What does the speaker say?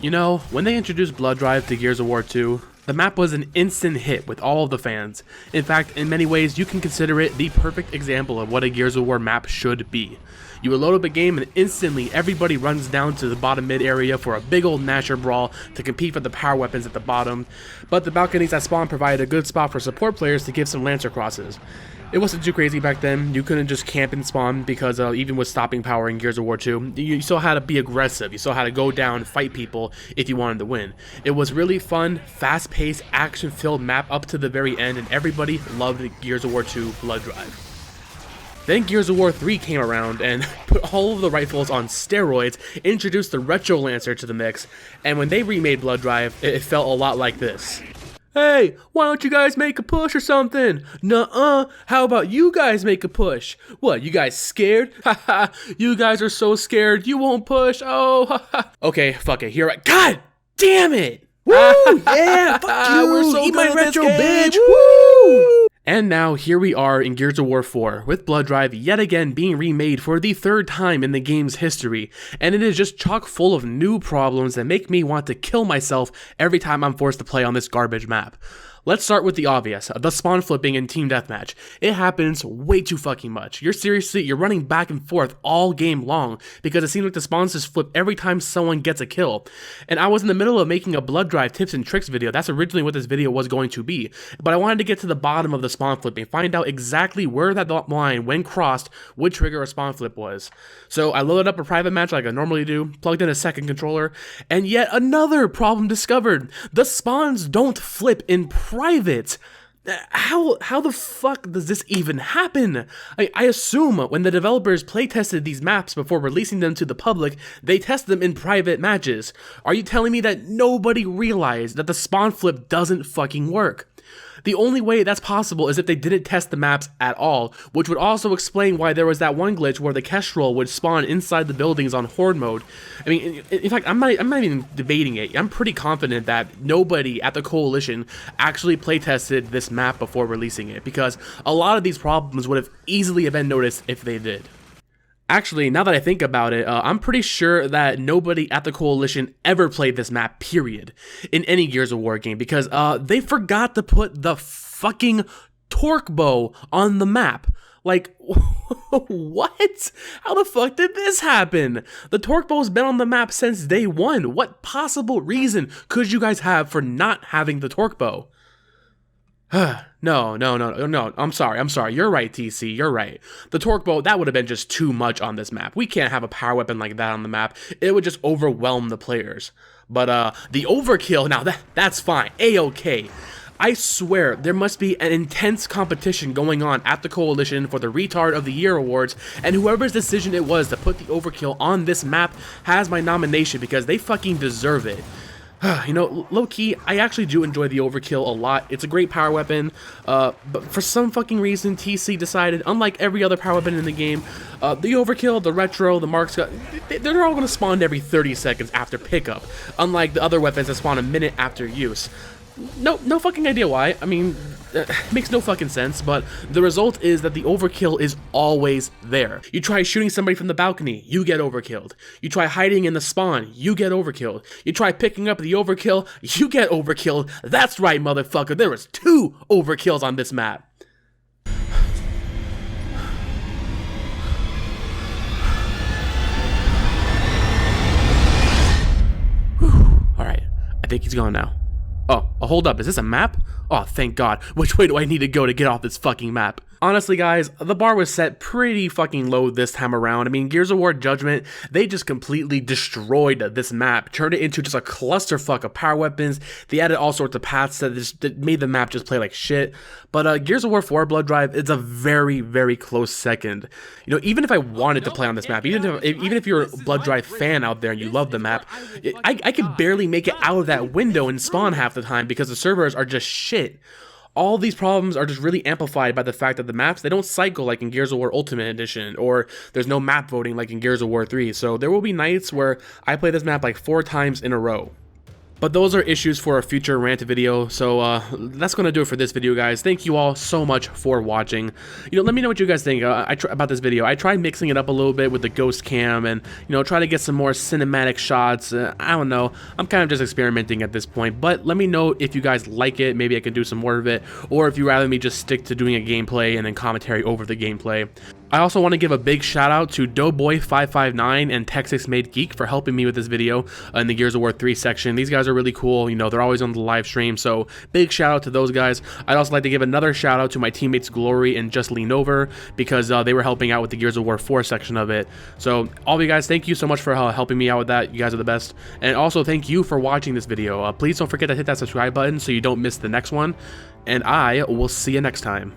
You know, when they introduced Blood Drive to Gears of War 2, the map was an instant hit with all of the fans. In fact, in many ways, you can consider it the perfect example of what a Gears of War map should be. You will load up a game and instantly everybody runs down to the bottom mid area for a big old Nasher brawl to compete for the power weapons at the bottom, but the balconies at spawn provided a good spot for support players to give some Lancer crosses. It wasn't too crazy back then. You couldn't just camp and spawn because even with stopping power in Gears of War 2, you still had to be aggressive. You still had to go down and fight people if you wanted to win. It was really fun, fast-paced, action-filled map up to the very end, and everybody loved Gears of War 2 Blood Drive. Then Gears of War 3 came around and put all of the rifles on steroids, introduced the Retro Lancer to the mix, and when they remade Blood Drive, it felt a lot like this. Hey, why don't you guys make a push or something? Nuh-uh, how about you guys make a push? What, you guys scared? Haha, you guys are so scared, you won't push, oh, haha. Okay, fuck it, here I- God damn it! Woo, yeah, fuck you, we're so eat my good at this retro, game. bitch, woo! And now here we are in Gears of War 4, with Blood Drive yet again being remade for the third time in the game's history, and it is just chock full of new problems that make me want to kill myself every time I'm forced to play on this garbage map. Let's start with the obvious, the spawn flipping in Team Deathmatch. It happens way too fucking much. You're running back and forth all game long because it seems like the spawns just flip every time someone gets a kill. And I was in the middle of making a Blood Drive tips and tricks video. That's originally what this video was going to be. But I wanted to get to the bottom of the spawn flipping, find out exactly where that line, when crossed, would trigger a spawn flip was. So I loaded up a private match like I normally do, plugged in a second controller, and yet another problem discovered. The spawns don't flip in private. How the fuck does this even happen? I assume when the developers playtested these maps before releasing them to the public, they test them in private matches. Are you telling me that nobody realized that the spawn flip doesn't fucking work? The only way that's possible is if they didn't test the maps at all, which would also explain why there was that one glitch where the Kestrel would spawn inside the buildings on Horde mode. I mean, in fact, I'm not even debating it. I'm pretty confident that nobody at the Coalition actually playtested this map before releasing it, because a lot of these problems would have easily been noticed if they did. Actually, now that I think about it, I'm pretty sure that nobody at the Coalition ever played this map, period, in any Gears of War game, because they forgot to put the fucking torque bow on the map. Like, what? How the fuck did this happen? The torque bow's been on the map since day one. What possible reason could you guys have for not having the torque bow? No, I'm sorry, you're right, TC, you're right. The torque bow, that would have been just too much on this map. We can't have a power weapon like that on the map. It would just overwhelm the players. But, the overkill, now that's fine, A-okay. I swear, there must be an intense competition going on at the Coalition for the Retard of the Year awards, and whoever's decision it was to put the overkill on this map has my nomination because they fucking deserve it. You know, low-key, I actually do enjoy the overkill a lot. It's a great power weapon, but for some fucking reason, TC decided, unlike every other power weapon in the game, the overkill, the retro, the marks, they're all going to spawn every 30 seconds after pickup, unlike the other weapons that spawn a minute after use. No fucking idea why. I mean, it makes no fucking sense, but the result is that the overkill is always there. You try shooting somebody from the balcony, you get overkilled. You try hiding in the spawn, you get overkilled. You try picking up the overkill, you get overkilled. That's right, motherfucker, there was 2 overkills on this map. Alright, I think he's gone now. Oh, hold up, is this a map? Oh, thank God. Which way do I need to go to get off this fucking map? Honestly, guys, the bar was set pretty fucking low this time around. I mean, Gears of War Judgment, they just completely destroyed this map, turned it into just a clusterfuck of power weapons. They added all sorts of paths that made the map just play like shit. But Gears of War 4 Blood Drive is a very, very close second. You know, even if I wanted to play on this map, even if you're a Blood Drive fan out there and you love the map, I could barely make it out of that window and spawn half the time because the servers are just shit. All these problems are just really amplified by the fact that the maps, they don't cycle like in Gears of War Ultimate Edition, or there's no map voting like in Gears of War 3, so there will be nights where I play this map like 4 times in a row. But those are issues for a future rant video, so that's going to do it for this video, guys. Thank you all so much for watching. Let me know what you guys think about this video. I tried mixing it up a little bit with the ghost cam and, try to get some more cinematic shots. I don't know. I'm kind of just experimenting at this point, but let me know if you guys like it. Maybe I can do some more of it, or if you rather me just stick to doing a gameplay and then commentary over the gameplay. I also want to give a big shout out to Doughboy559 and Texas Made Geek for helping me with this video in the Gears of War 3 section. These guys are really cool. They're always on the live stream, so big shout out to those guys. I'd also like to give another shout out to my teammates Glory and Just Lean Over, because they were helping out with the Gears of War 4 section of it. So all of you guys, thank you so much for helping me out with that. You guys are the best. And also thank you for watching this video. Please don't forget to hit that subscribe button so you don't miss the next one. And I will see you next time.